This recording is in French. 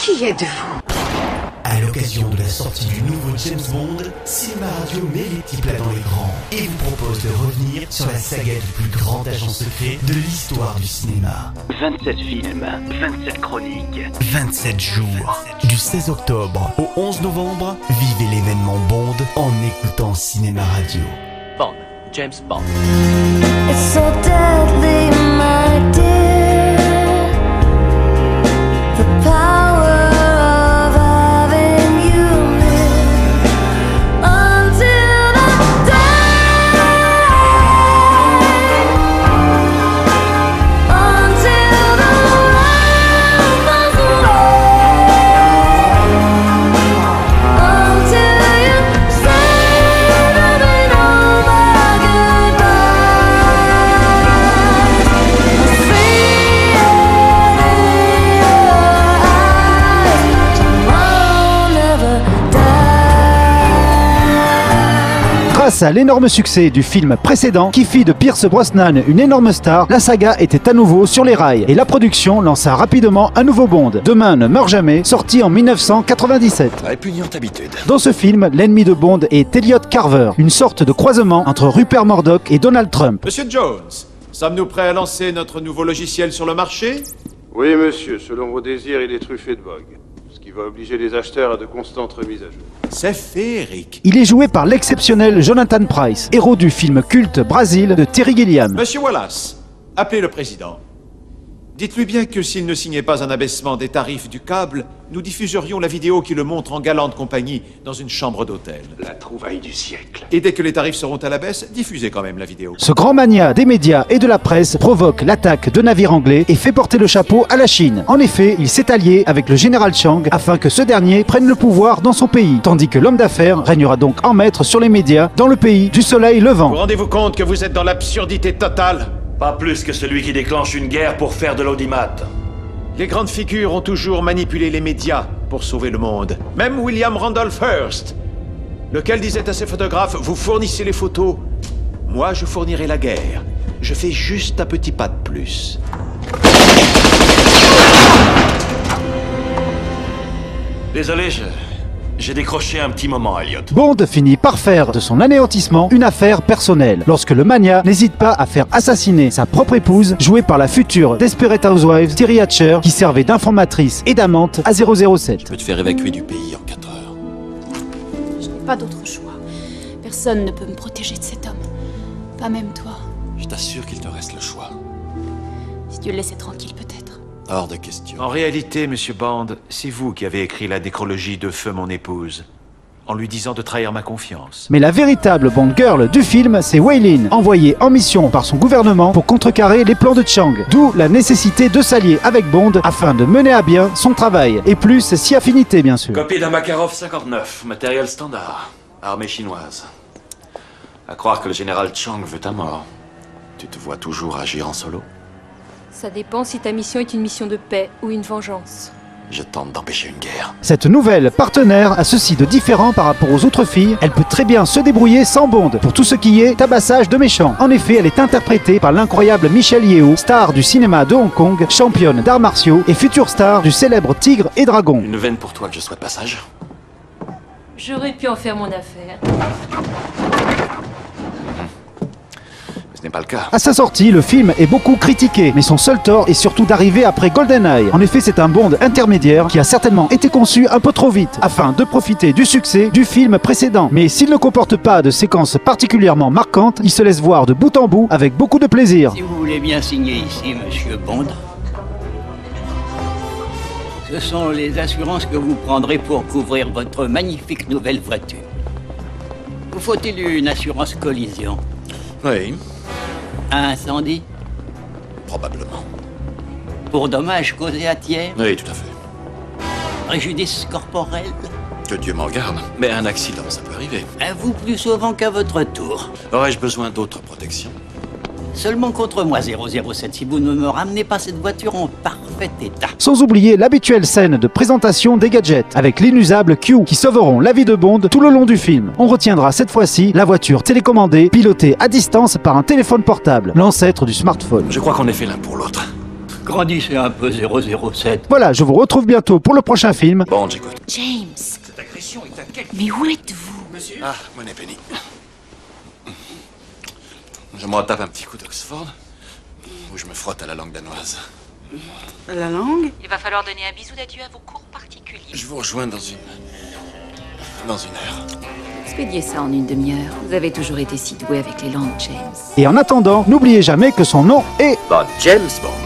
Qui êtes-vous? À l'occasion de la sortie du nouveau James Bond, Cinéma Radio met les petits plats dans les grands et vous propose de revenir sur la saga du plus grand agent secret de l'histoire du cinéma. 27 films, 27 chroniques, 27 jours. Du 16 octobre au 11 novembre, vivez l'événement Bond en écoutant Cinéma Radio. Bond, James Bond. It's so deadly, my dear. The power of having you near until the day, until the rain falls away, until you say there'll be no more goodbye. See it in your eyes, tomorrow never die. Grâce à l'énorme succès du film précédent, qui fit de Pierce Brosnan une énorme star, la saga était à nouveau sur les rails et la production lança rapidement un nouveau Bond, Demain ne meurt jamais, sorti en 1997. Répugnante habitude. Dans ce film, l'ennemi de Bond est Elliot Carver, une sorte de croisement entre Rupert Murdoch et Donald Trump. Monsieur Jones, sommes-nous prêts à lancer notre nouveau logiciel sur le marché? Oui, monsieur, selon vos désirs, il est truffé de bugs, ce qui va obliger les acheteurs à de constantes remises à jour. C'est féerique. Il est joué par l'exceptionnel Jonathan Pryce, héros du film culte Brasil de Terry Gilliam. Monsieur Wallace, appelez le président. Dites-lui bien que s'il ne signait pas un abaissement des tarifs du câble, nous diffuserions la vidéo qui le montre en galante compagnie dans une chambre d'hôtel. La trouvaille du siècle. Et dès que les tarifs seront à la baisse, diffusez quand même la vidéo. Ce grand mania des médias et de la presse provoque l'attaque de navires anglais et fait porter le chapeau à la Chine. En effet, il s'est allié avec le général Chang afin que ce dernier prenne le pouvoir dans son pays, tandis que l'homme d'affaires régnera donc en maître sur les médias dans le pays du soleil levant. Vous rendez-vous compte que vous êtes dans l'absurdité totale? Pas plus que celui qui déclenche une guerre pour faire de l'audimat. Les grandes figures ont toujours manipulé les médias pour sauver le monde. Même William Randolph Hearst, lequel disait à ses photographes « Vous fournissez les photos, moi je fournirai la guerre. Je fais juste un petit pas de plus. » Désolé, j'ai décroché un petit moment, Elliot. Bond finit par faire de son anéantissement une affaire personnelle, lorsque le mania n'hésite pas à faire assassiner sa propre épouse, jouée par la future Desperate Housewives Terry Hatcher, qui servait d'informatrice et d'amante à 007. Je peux te faire évacuer du pays en 4 heures. Je n'ai pas d'autre choix. Personne ne peut me protéger de cet homme. Pas même toi. Je t'assure qu'il te reste le choix. Si tu le laissais tranquille, peut-être. Hors de question. En réalité, monsieur Bond, c'est vous qui avez écrit la nécrologie de feu mon épouse, en lui disant de trahir ma confiance. Mais la véritable Bond Girl du film, c'est Wei Lin, envoyée en mission par son gouvernement pour contrecarrer les plans de Chang. D'où la nécessité de s'allier avec Bond afin de mener à bien son travail. Et plus si affinité, bien sûr. Copie d'un Makarov 59, matériel standard, armée chinoise. À croire que le général Chang veut ta mort. Tu te vois toujours agir en solo? Ça dépend si ta mission est une mission de paix ou une vengeance. Je tente d'empêcher une guerre. Cette nouvelle partenaire a ceci de différent par rapport aux autres filles, elle peut très bien se débrouiller sans Bond, pour tout ce qui est tabassage de méchants. En effet, elle est interprétée par l'incroyable Michelle Yeoh, star du cinéma de Hong Kong, championne d'arts martiaux et future star du célèbre Tigre et Dragon. Une veine pour toi que je sois de passage? J'aurais pu en faire mon affaire. Ce n'est pas le cas. À sa sortie, le film est beaucoup critiqué, mais son seul tort est surtout d'arriver après GoldenEye. En effet, c'est un Bond intermédiaire qui a certainement été conçu un peu trop vite, afin de profiter du succès du film précédent. Mais s'il ne comporte pas de séquences particulièrement marquantes, il se laisse voir de bout en bout avec beaucoup de plaisir. Si vous voulez bien signer ici, monsieur Bond, ce sont les assurances que vous prendrez pour couvrir votre magnifique nouvelle voiture. Vous faut-il une assurance collision? Oui. Incendie? Probablement. Pour dommages causés à tiers? Oui, tout à fait. Préjudice corporel? Que Dieu m'en garde. Mais un accident, ça peut arriver. À vous plus souvent qu'à votre tour. Aurais-je besoin d'autres protections? Seulement contre moi, 007, si vous ne me ramenez pas cette voiture en parfait état. Sans oublier l'habituelle scène de présentation des gadgets, avec l'inusable Q, qui sauveront la vie de Bond tout le long du film. On retiendra cette fois-ci la voiture télécommandée, pilotée à distance par un téléphone portable, l'ancêtre du smartphone. Je crois qu'on est fait l'un pour l'autre. Grandissez un peu, 007. Voilà, je vous retrouve bientôt pour le prochain film. Bon, j'écoute. James. Cette agression est à quel... Mais où êtes-vous? Ah, Moneypenny. Je me retape un petit coup d'Oxford, où je me frotte à la langue danoise. La langue? Il va falloir donner un bisou d'adieu à vos cours particuliers. Je vous rejoins dans une heure. Expédiez ça en une demi-heure. Vous avez toujours été si doué avec les langues, James. Et en attendant, n'oubliez jamais que son nom est... Bond, James Bond.